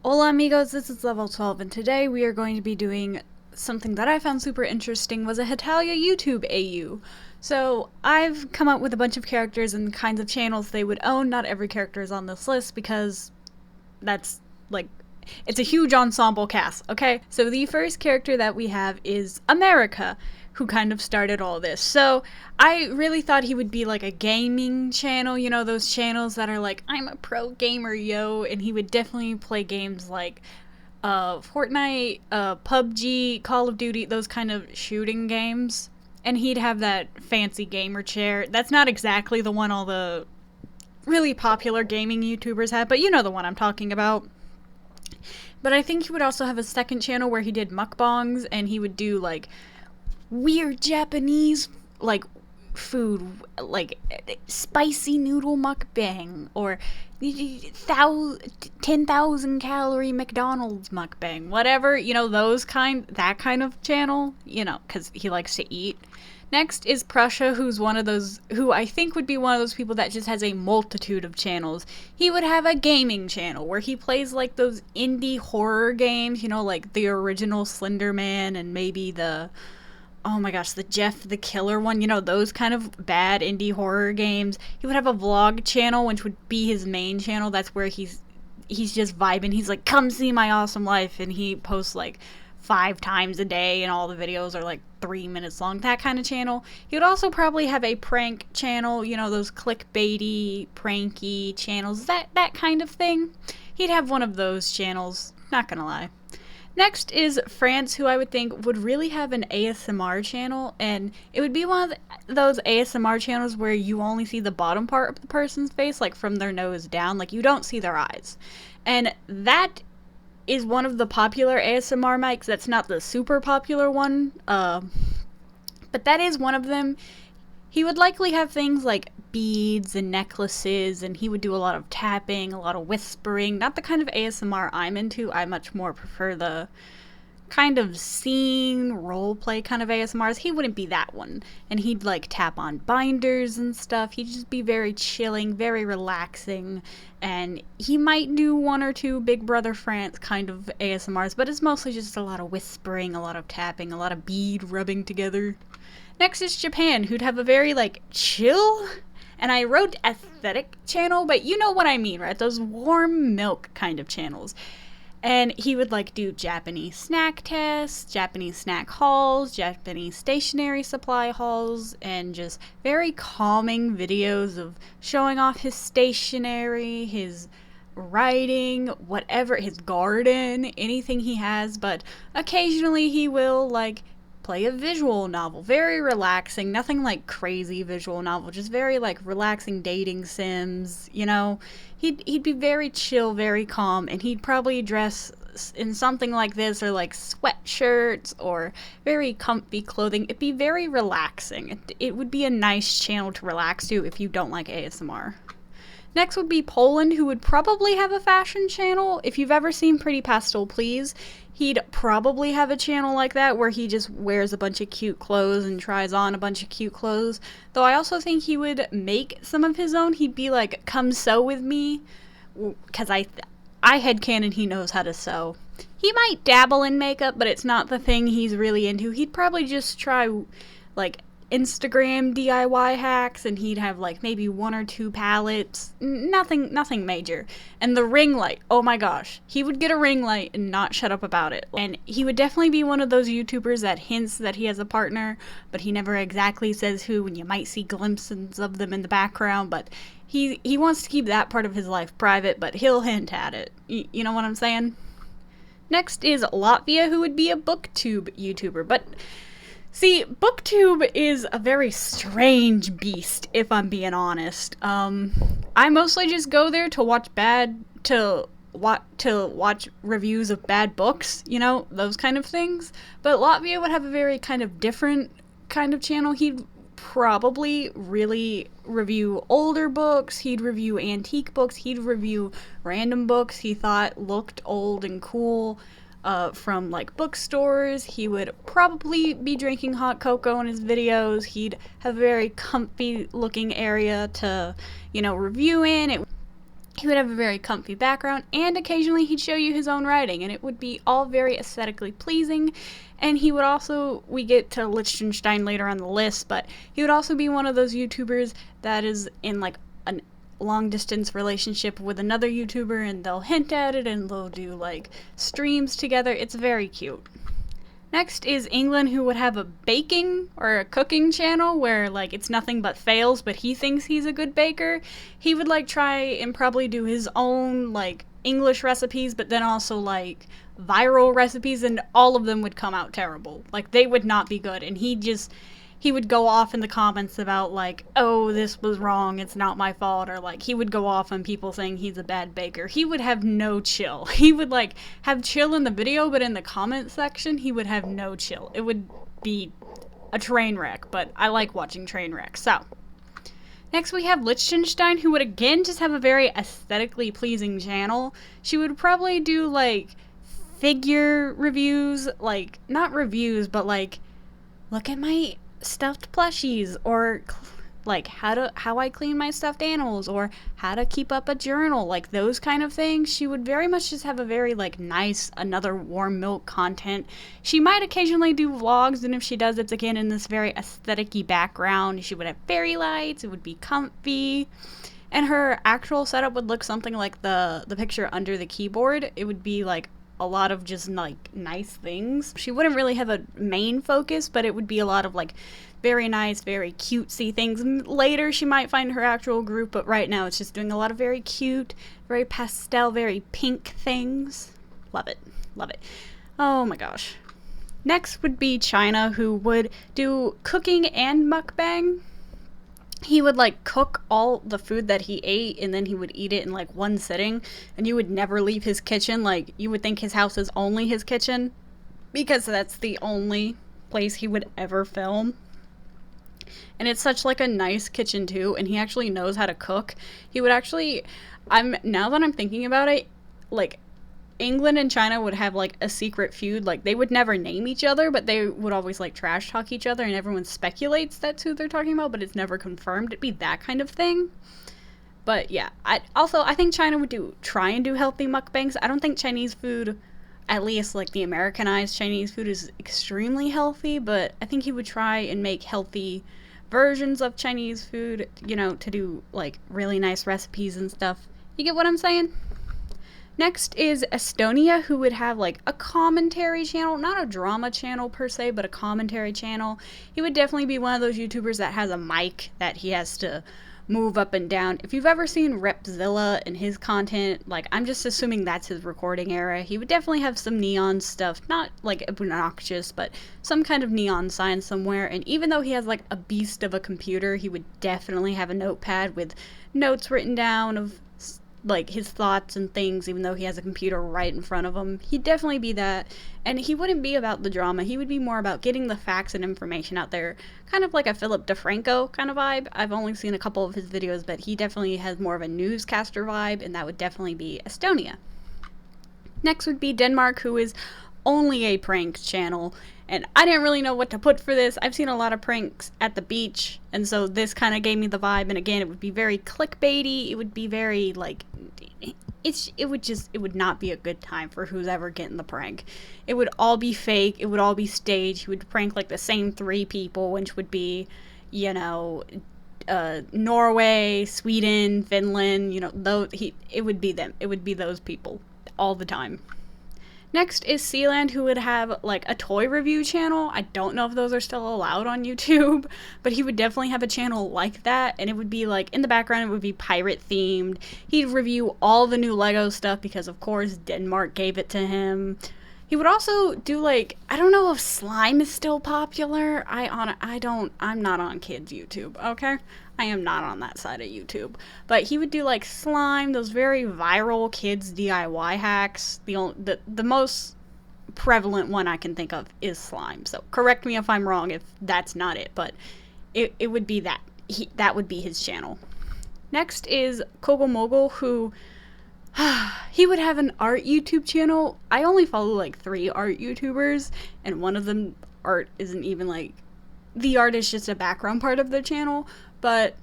Hola amigos, this is Level 12 and today we are going to be doing something that I found super interesting was a Hetalia YouTube AU. So I've come up with a bunch of characters and the kinds of channels they would own. Not every character is on this list because that's like, it's a huge ensemble cast, okay? So the first character that we have is America, who kind of started all this. So I really thought he would be like a gaming channel, you know, those channels that are like, I'm a pro gamer, yo, and he would definitely play games like Fortnite, PUBG, Call of Duty, those kind of shooting games. And he'd have that fancy gamer chair. That's not exactly the one all the really popular gaming YouTubers have, but you know the one I'm talking about. But I think he would also have a second channel where he did mukbangs and he would do like weird Japanese like food, like spicy noodle mukbang or 10,000 calorie McDonald's mukbang, whatever, you know, that kind of channel, you know, because he likes to eat. Next is Prussia, who I think would be one of those people that just has a multitude of channels. He would have a gaming channel where he plays like those indie horror games, you know, like the original Slender Man and maybe oh my gosh, the Jeff the Killer one, you know, those kind of bad indie horror games. He would have a vlog channel, which would be his main channel. That's where he's just vibing. He's like, come see my awesome life. And he posts like 5 times a day and all the videos are like 3 minutes long, that kind of channel. He would also probably have a prank channel, you know, those clickbaity, pranky channels, that kind of thing. He'd have one of those channels, not gonna lie. Next is France, who I would think would really have an ASMR channel, and it would be one of those ASMR channels where you only see the bottom part of the person's face, like from their nose down, like you don't see their eyes. And that is one of the popular ASMR mics. That's not the super popular one, but that is one of them. He would likely have things like beads and necklaces, and he would do a lot of tapping, a lot of whispering. Not the kind of ASMR I'm into. I much more prefer the kind of scene, roleplay kind of ASMRs. He wouldn't be that one. And he'd like tap on binders and stuff. He'd just be very chilling, very relaxing. And he might do 1 or 2 Big Brother France kind of ASMRs, but it's mostly just a lot of whispering, a lot of tapping, a lot of bead rubbing together. Next is Japan, who'd have a very, like, chill, and I wrote aesthetic channel, but you know what I mean, right? Those warm milk kind of channels. And he would, like, do Japanese snack tests, Japanese snack hauls, Japanese stationery supply hauls, and just very calming videos of showing off his stationery, his writing, whatever, his garden, anything he has, but occasionally he will, like, play a visual novel. Very relaxing, nothing like crazy visual novel, just very like relaxing dating sims, you know. He'd be very chill, very calm, and he'd probably dress in something like this or like sweatshirts or very comfy clothing. It'd be very relaxing. It would be a nice channel to relax to if you don't like ASMR. Next would be Poland, who would probably have a fashion channel. If you've ever seen Pretty Pastel Please, he'd probably have a channel like that where he just wears a bunch of cute clothes and tries on a bunch of cute clothes. Though I also think he would make some of his own. He'd be like, come sew with me, because I headcanon he knows how to sew. He might dabble in makeup, but it's not the thing he's really into. He'd probably just try like Instagram DIY hacks, and he'd have like maybe 1 or 2 palettes, nothing major. And the ring light, oh my gosh, he would get a ring light and not shut up about it. And he would definitely be one of those YouTubers that hints that he has a partner, but he never exactly says who, and you might see glimpses of them in the background, but he wants to keep that part of his life private, but he'll hint at it. You know what I'm saying? Next is Latvia, who would be a booktube YouTuber, but see, booktube is a very strange beast, if I'm being honest. I mostly just go there to watch reviews of bad books, you know, those kind of things. But Latvia would have a very kind of different kind of channel. He'd probably really review older books, he'd review antique books, he'd review random books he thought looked old and cool. From like bookstores. He would probably be drinking hot cocoa in his videos. He'd have a very comfy looking area to, you know, review in. He would have a very comfy background, and occasionally he'd show you his own writing, and it would be all very aesthetically pleasing. And he would also, we get to Liechtenstein later on the list, but he would also be one of those YouTubers that is in like a long distance relationship with another YouTuber, and they'll hint at it and they'll do like streams together. It's very cute. Next is England, who would have a baking or a cooking channel where like it's nothing but fails, but he thinks he's a good baker. He would like try and probably do his own like English recipes, but then also like viral recipes, and all of them would come out terrible. Like they would not be good, and he would go off in the comments about like, oh, this was wrong, it's not my fault, or like he would go off on people saying he's a bad baker. He would have no chill. He would like have chill in the video, but in the comment section he would have no chill. It would be a train wreck, but I like watching train wrecks. So next we have Liechtenstein, who would again just have a very aesthetically pleasing channel. She would probably do like figure reviews, like not reviews, but like look at my stuffed plushies, or like how I clean my stuffed animals, or how to keep up a journal, like those kind of things. She would very much just have a very like nice, another warm milk content. She might occasionally do vlogs, and if she does, it's again in this very aesthetic-y background. She would have fairy lights, it would be comfy, and her actual setup would look something like the picture under the keyboard. It would be like a lot of just like nice things. She wouldn't really have a main focus, but it would be a lot of like very nice, very cutesy things. Later she might find her actual group, but right now it's just doing a lot of very cute, very pastel, very pink things. Love it. Love it. Oh my gosh. Next would be China, who would do cooking and mukbang. He would like cook all the food that he ate, and then he would eat it in like one sitting, and you would never leave his kitchen. Like you would think his house is only his kitchen, because that's the only place he would ever film. And it's such like a nice kitchen too, and he actually knows how to cook. He would actually, now that I'm thinking about it, like England and China would have like a secret feud. Like they would never name each other, but they would always like trash talk each other, and everyone speculates that's who they're talking about, but it's never confirmed. It'd be that kind of thing. But yeah, I think China would try and do healthy mukbangs. I don't think Chinese food, at least like the Americanized Chinese food, is extremely healthy, but I think he would try and make healthy versions of Chinese food, you know, to do like really nice recipes and stuff. You get what I'm saying? Next is Estonia, who would have like a commentary channel, not a drama channel per se, but a commentary channel. He would definitely be one of those YouTubers that has a mic that he has to move up and down. If you've ever seen Repzilla and his content, like I'm just assuming that's his recording era. He would definitely have some neon stuff, not like obnoxious, but some kind of neon sign somewhere. And even though he has like a beast of a computer, he would definitely have a notepad with notes written down of like his thoughts and things, even though he has a computer right in front of him. He'd definitely be that, and he wouldn't be about the drama. He would be more about getting the facts and information out there, kind of like a Philip DeFranco kind of vibe. I've only seen a couple of his videos, but he definitely has more of a newscaster vibe, and that would definitely be Estonia. Next would be Denmark, who is only a prank channel, and I didn't really know what to put for this. I've seen a lot of pranks at the beach, and so this kind of gave me the vibe. And again, it would be very clickbaity. It would be very like, it would not be a good time for who's ever getting the prank. It would all be fake. It would all be staged. He would prank like the same 3 people, which would be, you know, Norway, Sweden, Finland, you know, it would be them. It would be those people all the time. Next is Sealand, who would have like a toy review channel. I don't know if those are still allowed on YouTube, but he would definitely have a channel like that, and it would be like in the background, it would be pirate themed. He'd review all the new Lego stuff because of course Denmark gave it to him. He would also do like, I don't know if slime is still popular. I'm not on kids YouTube, okay? I am not on that side of YouTube. But he would do like slime, those very viral kids DIY hacks. The most prevalent one I can think of is slime. So correct me if I'm wrong if that's not it, but it would be that. That would be his channel. Next is Kogel Mogel, who he would have an art YouTube channel. I only follow like 3 art YouTubers, and one of them art isn't even like, the art is just a background part of their channel, but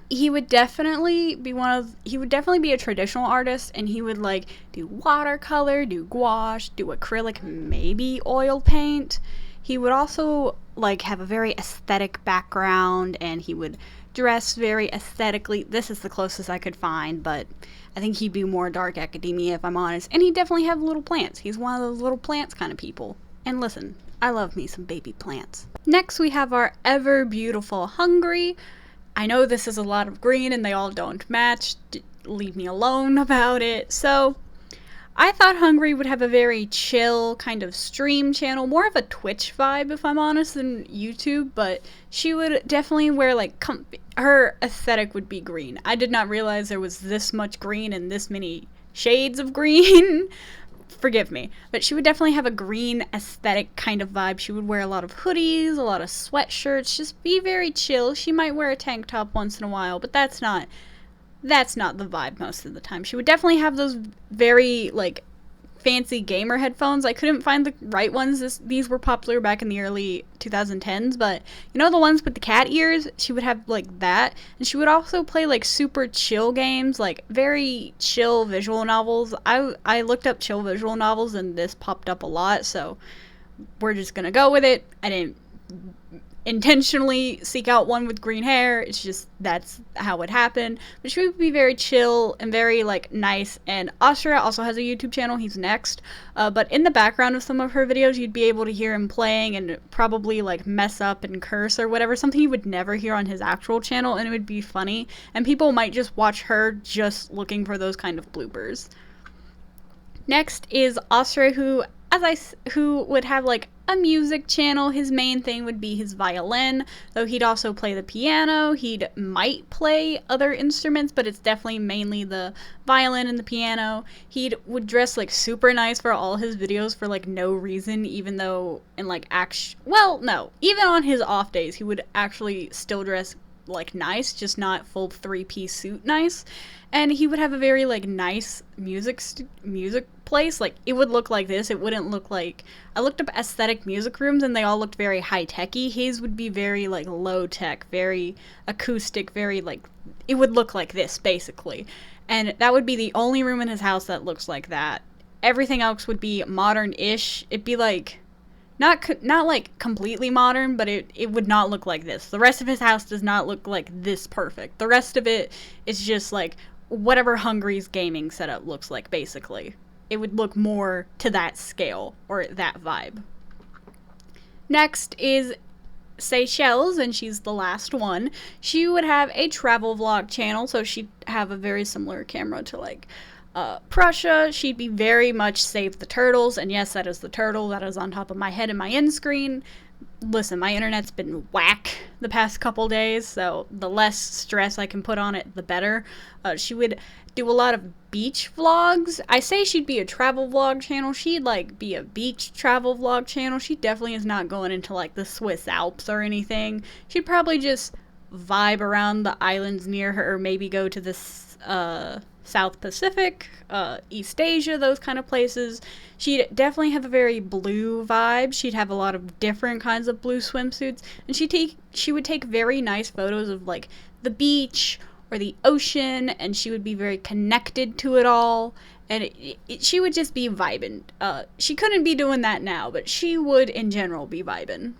he would definitely be a traditional artist, and he would like do watercolor, do gouache, do acrylic, maybe oil paint. He would also like have a very aesthetic background, and he would dress very aesthetically. This is the closest I could find, but I think he'd be more dark academia if I'm honest. And he'd definitely have little plants. He's one of those little plants kind of people. And listen, I love me some baby plants. Next we have our ever beautiful Hungary. I know this is a lot of green and they all don't match. Leave me alone about it. So I thought Hungary would have a very chill kind of stream channel, more of a Twitch vibe if I'm honest than YouTube, but she would definitely wear like her aesthetic would be green. I did not realize there was this much green and this many shades of green. Forgive me, but she would definitely have a green aesthetic kind of vibe. She would wear a lot of hoodies, a lot of sweatshirts, just be very chill. She might wear a tank top once in a while, but that's not the vibe most of the time. She would definitely have those very like fancy gamer headphones. I couldn't find the right ones. These were popular back in the early 2010s, but you know the ones with the cat ears? She would have like that, and she would also play like super chill games, like very chill visual novels. I looked up chill visual novels and this popped up a lot, so we're just gonna go with it. I didn't intentionally seek out one with green hair. It's just that's how it happened. But she would be very chill and very like nice. And Austria also has a YouTube channel. He's next. But in the background of some of her videos, you'd be able to hear him playing and probably like mess up and curse or whatever. Something you would never hear on his actual channel, and it would be funny. And people might just watch her just looking for those kind of bloopers. Next is Austria, who would have like a music channel. His main thing would be his violin, though he'd also play the piano. He'd might play other instruments, but it's definitely mainly the violin and the piano. Would dress like super nice for all his videos for like no reason, even though in like even on his off days he would actually still dress like nice, just not full 3-piece suit nice. And he would have a very like nice music place. Like it would look like this. It wouldn't look like, I looked up aesthetic music rooms and they all looked very high-techy. His would be very like low-tech, very acoustic, very like, it would look like this basically. And that would be the only room in his house that looks like that. Everything else would be modern-ish. It'd be like not like completely modern, but it would not look like this. The rest of his house does not look like this perfect. The rest of it is just like whatever Hungary's gaming setup looks like, basically. It would look more to that scale, or that vibe. Next is Seychelles, and she's the last one. She would have a travel vlog channel, so she'd have a very similar camera to like Prussia. She'd be very much Save the Turtles, and yes, that is the turtle that is on top of my head in my end screen. Listen, my internet's been whack the past couple days, so the less stress I can put on it, the better. She would do a lot of beach vlogs. I say she'd be a travel vlog channel. She'd like be a beach travel vlog channel. She definitely is not going into like the Swiss Alps or anything. She'd probably just vibe around the islands near her, or maybe go to this South Pacific, East Asia, those kind of places. She'd definitely have a very blue vibe. She'd have a lot of different kinds of blue swimsuits, and she would take very nice photos of like the beach or the ocean, and she would be very connected to it all, and she would just be vibing. She couldn't be doing that now, but she would in general be vibing.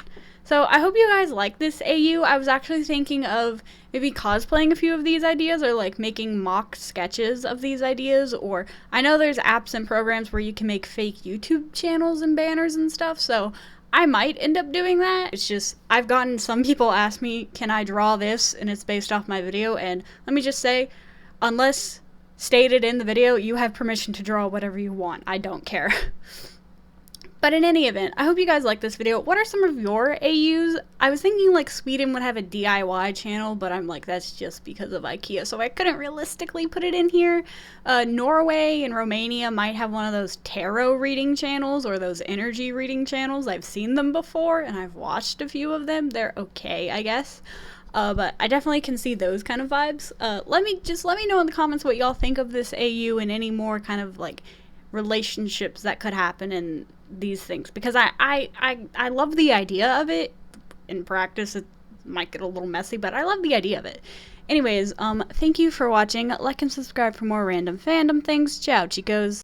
So I hope you guys like this AU. I was actually thinking of maybe cosplaying a few of these ideas, or like making mock sketches of these ideas, or I know there's apps and programs where you can make fake YouTube channels and banners and stuff, so I might end up doing that. It's just, I've gotten some people ask me, can I draw this? And it's based off my video, and let me just say, unless stated in the video, you have permission to draw whatever you want. I don't care. But in any event, I hope you guys like this video. What are some of your AUs? I was thinking like Sweden would have a DIY channel, but I'm like, that's just because of IKEA, so I couldn't realistically put it in here. Norway and Romania might have one of those tarot reading channels or those energy reading channels. I've seen them before and I've watched a few of them. They're okay, I guess. But I definitely can see those kind of vibes. Let me know in the comments what y'all think of this AU and any more kind of like relationships that could happen in these things, because I love the idea of it. In practice it might get a little messy, but I love the idea of it. Anyways, thank you for watching. Like and subscribe for more random fandom things. Ciao, chicos.